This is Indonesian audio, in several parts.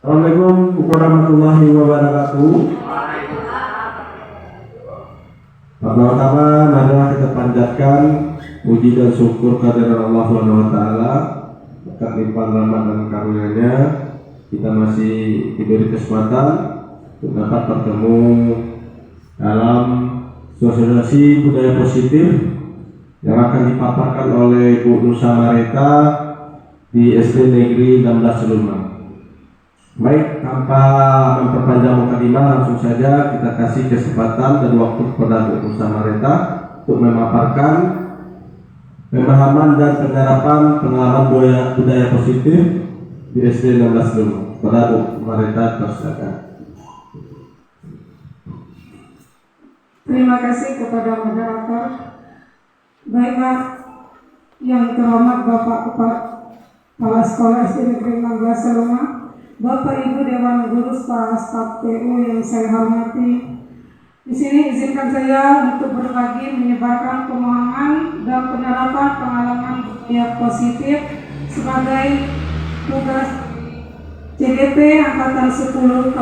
Assalamualaikum warahmatullahi wabarakatuh. Pertama-tama, marilah kita panjatkan puji dan syukur kehadirat Allah Subhanahu wa taala berkat limpahan rahmat dan karunia-Nya kita masih diberi kesempatan untuk dapat bertemu dalam sosialisasi budaya positif yang akan dipaparkan oleh Bu Nur Samareta di SD Negeri 16 Seluma. Baik, tanpa memperpanjang mukadimah, langsung saja kita kasih kesempatan dan waktu kepada Bu Nur Samareta untuk memaparkan pemahaman dan penerapan pengalaman budaya positif di SD 16 Seluma. Kepada Bu Samareta, persilakan. Terima kasih kepada moderator. Baiklah, yang terhormat Bapak Kepala Sekolah SD Negeri 16 Seluma, Bapak Ibu Dewan Guru, staf PU yang saya hormati. Di sini izinkan saya untuk berbagi menyebarkan pemahaman dan penerapan pengalaman budaya positif sebagai tugas CGP Angkatan 10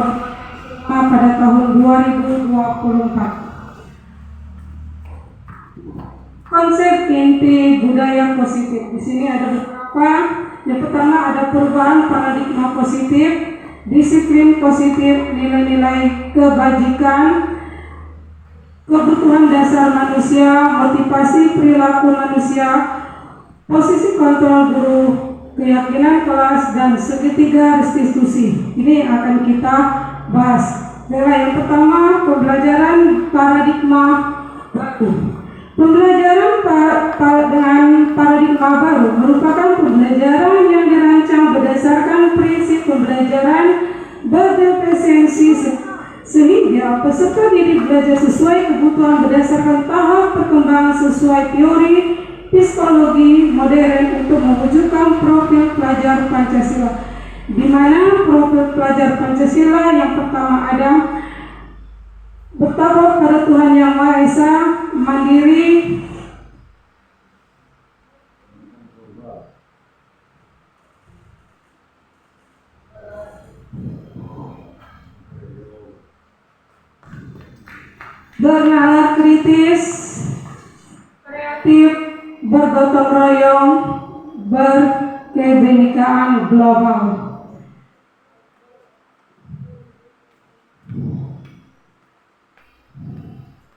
pada tahun 2024. Konsep inti budaya positif di sini ada beberapa. Yang pertama ada perubahan paradigma positif, disiplin positif, nilai-nilai kebajikan, kebutuhan dasar manusia, motivasi perilaku manusia, posisi kontrol guru, keyakinan kelas, dan segitiga restitusi. Ini yang akan kita bahas. Yang pertama, pembelajaran paradigma baru. Pembelajaran dengan paradigma baru merupakan pembelajaran yang dirancang berdasarkan prinsip pembelajaran berefisiensi sehingga peserta didik belajar sesuai kebutuhan berdasarkan tahap perkembangan sesuai teori psikologi modern untuk mewujudkan profil pelajar Pancasila. Di mana profil pelajar Pancasila yang pertama ada bertawaf pada Tuhan Yang Maha Esa, mandiri, bernalar kritis, kreatif, bergotong royong, berkebinekaan global.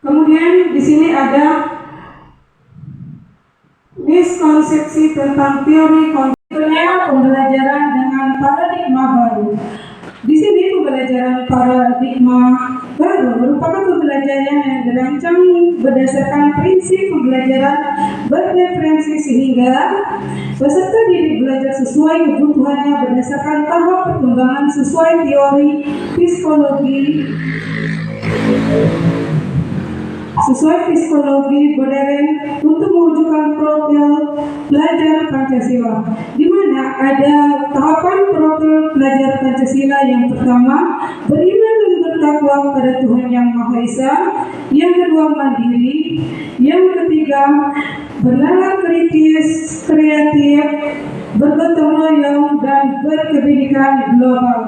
Kemudian di sini ada miskonsepsi tentang teori pembelajaran dengan paradigma baru. Di sini pembelajaran paradigma baru merupakan pembelajaran yang dirancang berdasarkan prinsip pembelajaran berreferensi sehingga peserta didik belajar sesuai kebutuhannya berdasarkan tahap perkembangan sesuai teori psikologi modern untuk mewujudkan profil pelajar Pancasila, di mana ada tahapan profil pelajar Pancasila. Yang pertama, beriman dan bertakwa pada Tuhan Yang Maha Esa. Yang kedua, mandiri. Yang ketiga, bernalar kritis, kreatif, bergotong royong, dan berkebinekaan global.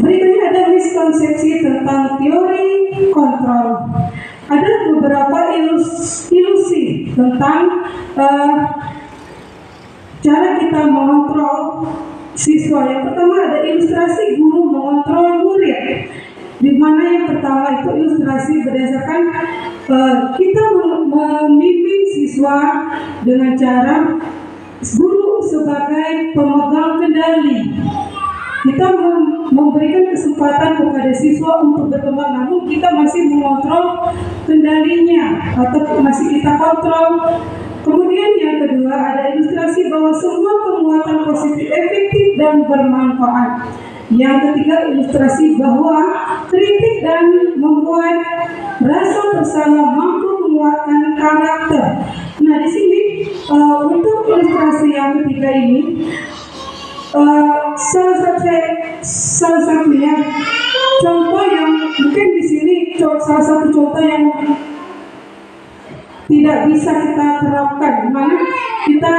Berikutnya ada miskonsepsi tentang teori kontrol. Ada beberapa ilusi tentang cara kita mengontrol siswa. Yang pertama ada ilustrasi guru mengontrol murid, di mana yang pertama itu ilustrasi berdasarkan kita membimbing siswa dengan cara guru sebagai pemegang kendali. Kita memberikan kesempatan kepada siswa untuk berkembang, namun kita masih mengontrol kendalinya atau masih kita kontrol. Kemudian yang kedua ada ilustrasi bahwa semua penguatan positif efektif dan bermanfaat. Yang ketiga ilustrasi bahwa kritik dan membuat rasa bersalah mampu menguatkan karakter. Nah di sini untuk ilustrasi yang ketiga ini salah satunya contoh yang mungkin di sini salah satu contoh yang tidak bisa kita terapkan, di mana kita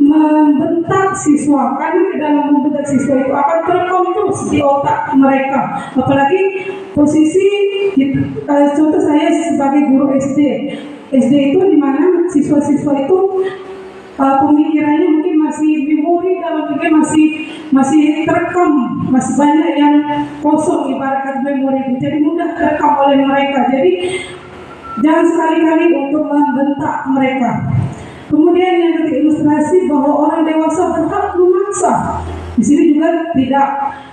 membentak siswa, karena di dalam membentak siswa itu akan terekam terus di otak mereka. Apalagi posisi contoh saya sebagai guru SD itu di mana siswa-siswa itu pemikirannya mungkin masih memori dalam diri masih terekam, masih banyak yang kosong ibaratkan memori itu, jadi mudah terekam oleh mereka. Jadi jangan sekali-kali untuk membentak mereka. Kemudian yang ketiga, ilustrasi bahwa orang dewasa berhak memaksa. Di sini juga tidak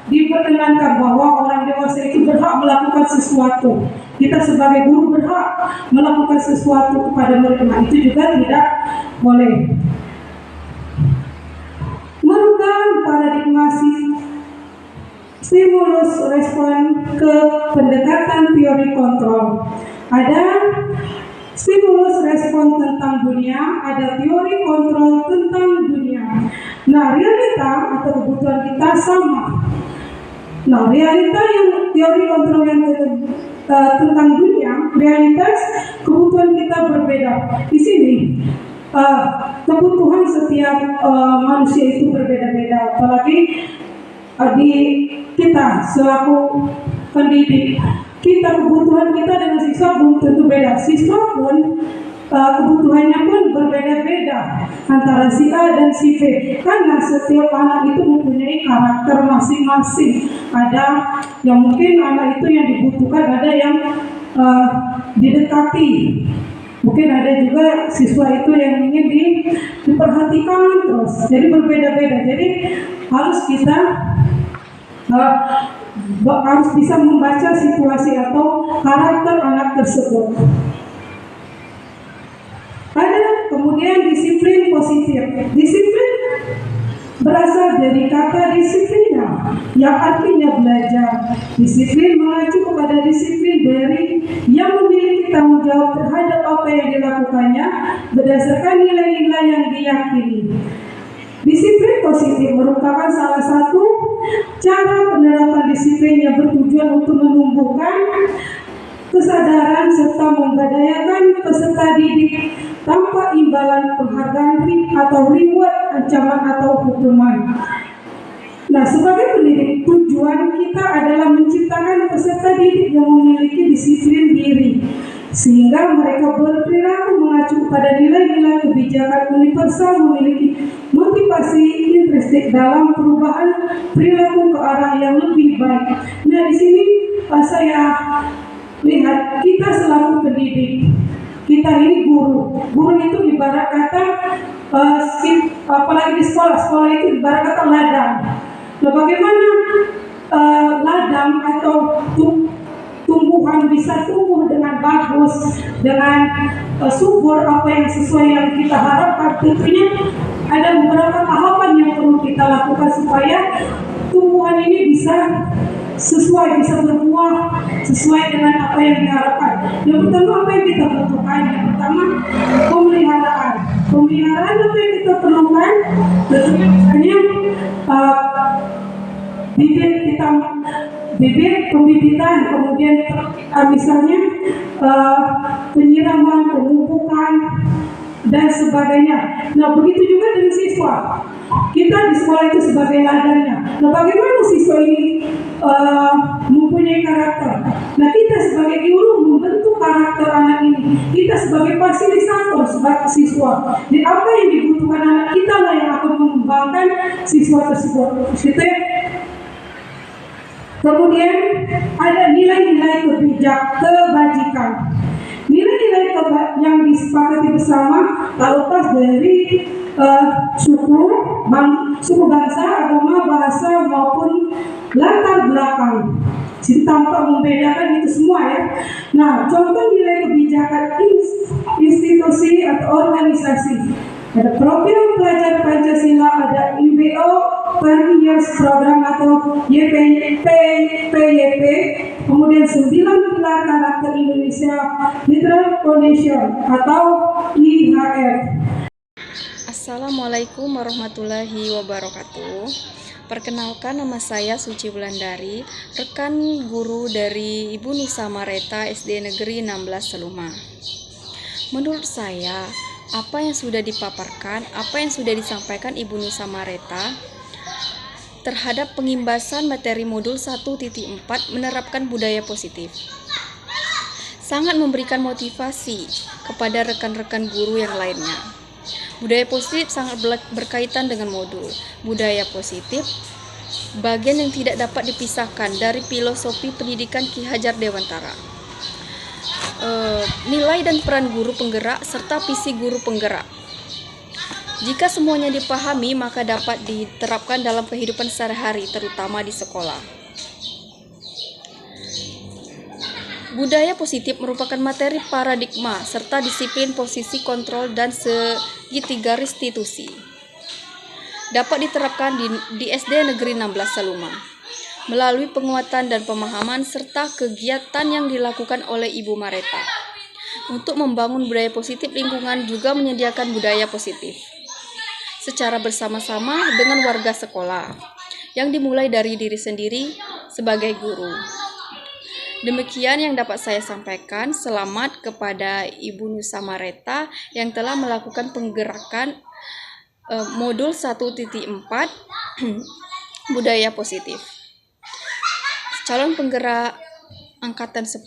diperkenankan bahwa orang dewasa itu berhak melakukan sesuatu. Kita sebagai guru berhak melakukan sesuatu kepada mereka. Itu juga tidak boleh. Merubah paradigma stimulus respon ke pendekatan teori kontrol. Ada stimulus respon tentang dunia, ada teori kontrol tentang dunia. Nah, realita atau kebutuhan kita sama. Nah, realita yang teori kontrol yang tentang dunia, realitas kebutuhan kita berbeda. Di sini kebutuhan setiap manusia itu berbeda-beda, apalagi di kita selaku pendidik. Kebutuhan kita dengan siswa belum tentu beda. Siswa pun kebutuhannya pun berbeda-beda antara si A dan si B, karena setiap anak itu mempunyai karakter masing-masing. Ada yang mungkin anak itu yang dibutuhkan, ada yang didekati. Mungkin ada juga siswa itu yang ingin diperhatikan terus. Jadi berbeda-beda. Jadi harus kita harus bisa membaca situasi atau karakter anak tersebut. Ada kemudian disiplin positif. Disiplin berasal dari kata disiplina, yang artinya belajar. Disiplin mengacu kepada disiplin dari yang memiliki tanggung jawab terhadap apa yang dilakukannya berdasarkan nilai-nilai yang diyakini. Disiplin positif merupakan salah satu cara penerapan disiplin yang bertujuan untuk menumbuhkan kesadaran serta memberdayakan peserta didik tanpa imbalan penghargaan atau reward, ancaman atau hukuman. Nah, sebagai pendidik, tujuan kita adalah menciptakan peserta didik yang memiliki disiplin diri, sehingga mereka berperilaku mengacu pada nilai-nilai kebijakan universal, memiliki motivasi intrinsik dalam perubahan perilaku ke arah yang lebih baik. Nah, di sini saya lihat kita selaku pendidik, kita ini guru itu ibarat kata apalagi di sekolah itu ibarat kata ladang. Nah, bagaimana ladang atau tumbuhan bisa tumbuh dengan bagus, dengan subur, apa yang sesuai yang kita harapkan? Tentunya ada beberapa tahapan yang perlu kita lakukan supaya tumbuhan ini bisa sesuai, bisa berbuah sesuai dengan apa yang diharapkan. Yang pertama, apa yang kita butuhkan? Yang pertama, pemeliharaan apa yang kita perlukan? Tentunya misalnya bibit pembibitan, kemudian misalnya penyiraman, pemupukan, dan sebagainya. Nah, begitu juga dengan siswa. Kita di sekolah itu sebagai ladangnya. Nah, bagaimana siswa ini mempunyai karakter? Nah, kita sebagai guru membentuk karakter anak ini. Kita sebagai fasilitator sebagai siswa. Jadi apa yang dibutuhkan anak kita lah yang akan mengembangkan siswa tersebut. Gitu ya. Kemudian ada nilai-nilai kebajikan. Nilai-nilai yang disepakati bersama tak lepas dari suku bangsa, agama, bahasa maupun latar belakang. Jadi tanpa membedakan itu semua ya. Nah, contoh nilai kebijakan institusi atau organisasi. Ada program pelajar Pancasila, ada IBO per years program atau PYP, kemudian 9 pilar karakter Indonesia Literary Foundation atau IHF. Assalamualaikum warahmatullahi wabarakatuh. Perkenalkan, nama saya Suci Wulandari, rekan guru dari Ibu Nusa Mareta SD Negeri 16 Seluma. Menurut saya, apa yang sudah dipaparkan, apa yang sudah disampaikan Ibu Nusa Mareta terhadap pengimbasan materi modul 1.4 menerapkan budaya positif sangat memberikan motivasi kepada rekan-rekan guru yang lainnya. Budaya positif sangat berkaitan dengan modul. Budaya positif bagian yang tidak dapat dipisahkan dari filosofi pendidikan Ki Hajar Dewantara. Nilai dan peran guru penggerak serta visi guru penggerak. Jika semuanya dipahami, maka dapat diterapkan dalam kehidupan sehari-hari, terutama di sekolah. Budaya positif merupakan materi paradigma serta disiplin posisi kontrol dan segitiga restitusi. Dapat diterapkan di SD Negeri 16 Saluma melalui penguatan dan pemahaman serta kegiatan yang dilakukan oleh Ibu Mareta. Untuk membangun budaya positif lingkungan juga menyediakan budaya positif secara bersama-sama dengan warga sekolah yang dimulai dari diri sendiri sebagai guru. Demikian yang dapat saya sampaikan. Selamat kepada Ibu Nusa Mareta yang telah melakukan penggerakan modul 1.4 budaya positif. Calon penggerak angkatan 10,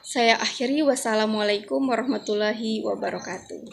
saya akhiri. Wassalamualaikum warahmatullahi wabarakatuh.